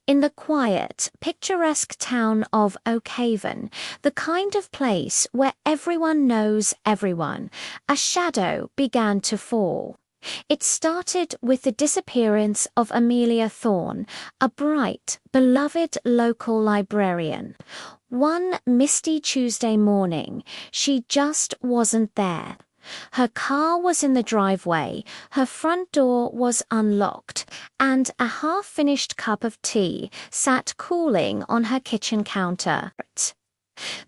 In the quiet, picturesque town of Oakhaven, the kind of place where everyone knows everyone, a shadow began to fall. It started with the disappearance of Amelia Thorne, a bright, beloved local librarian. One misty Tuesday morning, she just wasn't there. Her car was in the driveway, her front door was unlocked, and a half-finished cup of tea sat cooling on her kitchen counter.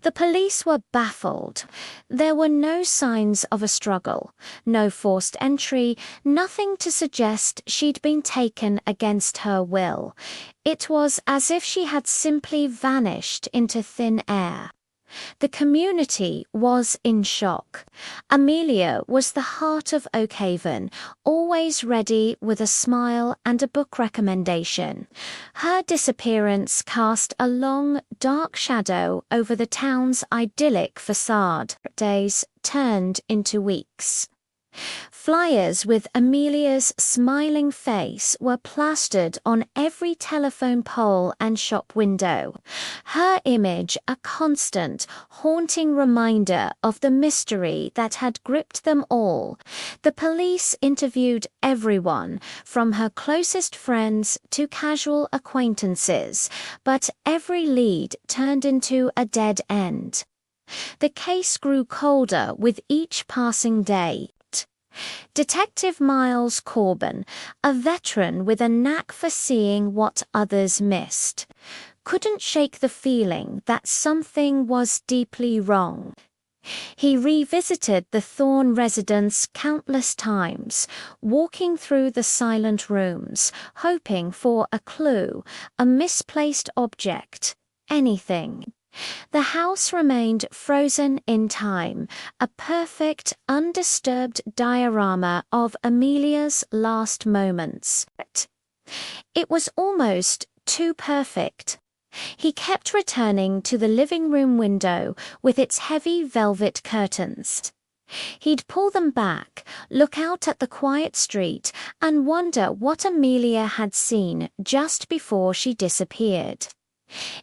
The police were baffled. There were no signs of a struggle, no forced entry, nothing to suggest she'd been taken against her will. It was as if she had simply vanished into thin air. The community was in shock. Amelia was the heart of Oakhaven, always ready with a smile and a book recommendation. Her disappearance cast a long, dark shadow over the town's idyllic facade. Days turned into weeks. Flyers with Amelia's smiling face were plastered on every telephone pole and shop window. Her image a constant, haunting reminder of the mystery that had gripped them all. The police interviewed everyone, from her closest friends to casual acquaintances, but every lead turned into a dead end. The case grew colder with each passing day. Detective Miles Corbin, a veteran with a knack for seeing what others missed, couldn't shake the feeling that something was deeply wrong. He revisited the Thorne residence countless times, walking through the silent rooms, hoping for a clue, a misplaced object, anything. The house remained frozen in time, a perfect, undisturbed diorama of Amelia's last moments. It was almost too perfect. He kept returning to the living room window with its heavy velvet curtains. He'd pull them back, look out at the quiet street, and wonder what Amelia had seen just before she disappeared.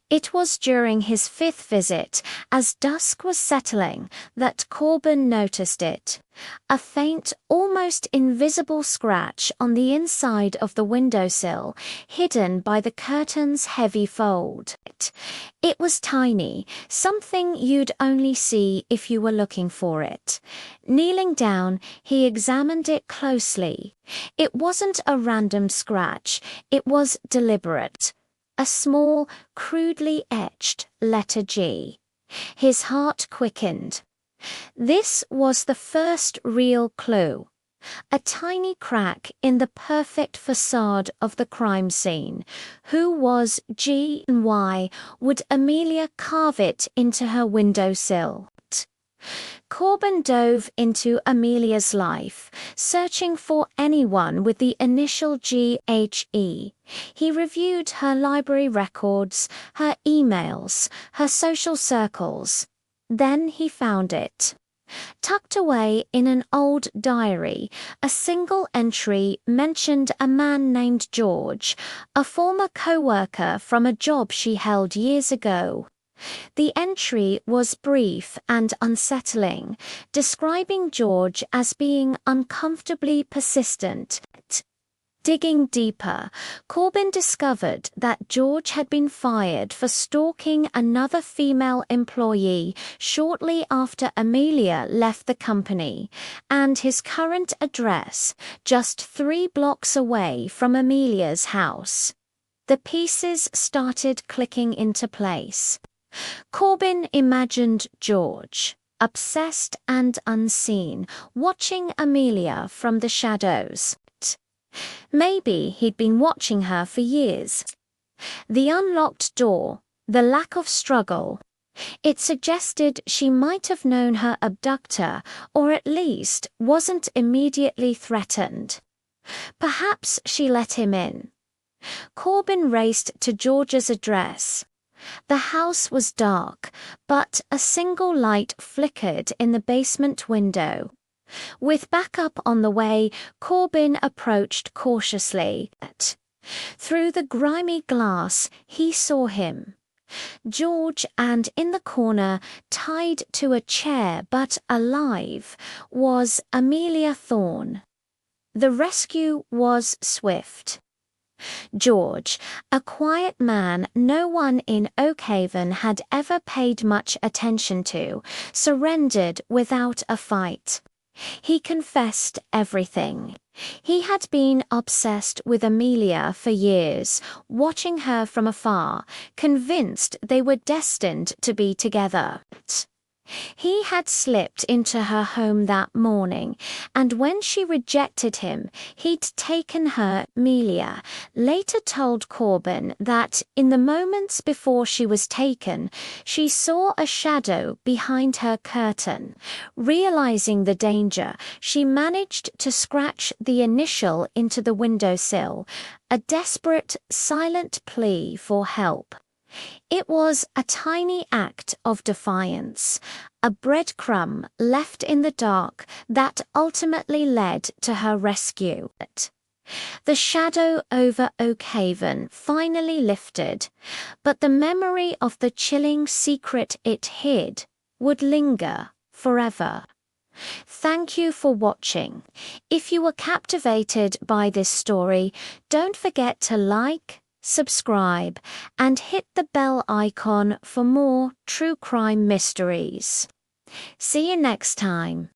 It was during his fifth visit, as dusk was settling, that Corbin noticed it. A faint, almost invisible scratch on the inside of the windowsill, hidden by the curtain's heavy fold. It was tiny, something you'd only see if you were looking for it. Kneeling down, he examined it closely. It wasn't a random scratch, it was deliberate. A small, crudely etched letter G. His heart quickened. This was the first real clue. A tiny crack in the perfect facade of the crime scene. Who was G and why would Amelia carve it into her windowsill? Corbin dove into Amelia's life, searching for anyone with the initial GHE. He reviewed her library records, her emails, her social circles. Then he found it. Tucked away in an old diary, a single entry mentioned a man named George, a former co-worker from a job she held years ago. The entry was brief and unsettling, describing George as being uncomfortably persistent. Digging deeper, Corbin discovered that George had been fired for stalking another female employee shortly after Amelia left the company, and his current address, just 3 blocks away from Amelia's house. The pieces started clicking into place. Corbin imagined George, obsessed and unseen, watching Amelia from the shadows. Maybe he'd been watching her for years. The unlocked door, the lack of struggle. It suggested she might have known her abductor, or at least wasn't immediately threatened. Perhaps she let him in. Corbin raced to George's address. The house was dark, but a single light flickered in the basement window. With backup on the way, Corbin approached cautiously. Through the grimy glass, he saw him. George, and in the corner, tied to a chair but alive, was Amelia Thorne. The rescue was swift. George, a quiet man no one in Oakhaven had ever paid much attention to, surrendered without a fight. He confessed everything. He had been obsessed with Amelia for years, watching her from afar, convinced they were destined to be together. He had slipped into her home that morning, and when she rejected him, he'd taken her. Amelia later told Corbin that in the moments before she was taken, she saw a shadow behind her curtain. Realizing the danger, she managed to scratch the initial into the windowsill, a desperate, silent plea for help. It was a tiny act of defiance, a breadcrumb left in the dark that ultimately led to her rescue. The shadow over Oakhaven finally lifted, but the memory of the chilling secret it hid would linger forever. Thank you for watching. If you were captivated by this story, don't forget to like, subscribe, and hit the bell icon for more true crime mysteries. See you next time.